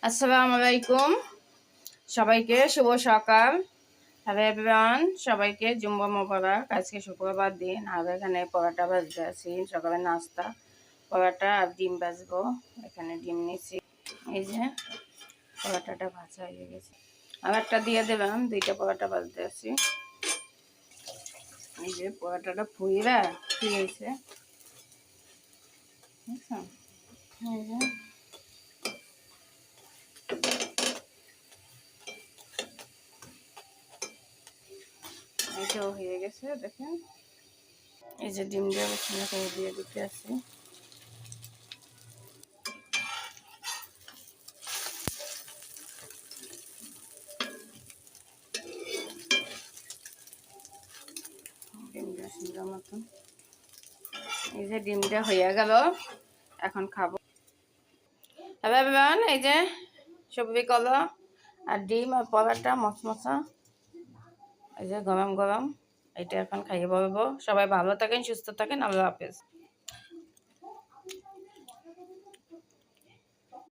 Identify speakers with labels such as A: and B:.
A: আসসালামু আলাইকুম, সবাইকে শুভ সকাল। হ্যালো এভরিওয়ান, সবাইকে জুম্মা মোবারক। আজকে শুক্রবার দিন আর এখানে পরোটা ভাজতে আছি। সকালে নাস্তা পরোটা আর ডিম ভাজবো। এখানে ডিম নিচ্ছি, এই যে পরোটাটা ভাজা হয়ে গেছে। আর একটা দিয়ে দিলাম, দুইটা পরোটা ভাজতে আছি। এই যে পরোটাটা ফুয়েছে, বুঝছেন? এই যে এইটাও হয়ে গেছে, দেখেন। এই যে ডিম দিয়ে দিতে আছি। ডিমটা সুন্দর মতন, এই যে ডিমটা হয়ে গেল, এখন খাবো। হ্যালো এভরিওয়ান, এই যে সবজি কলা আর ডিম আর পরোটা মশমশা, এই যে গরম গরম। এটা এখন খাইয়ে বলবো। সবাই ভালো থাকেন, সুস্থ থাকেন। আল্লাহ হাফেজ।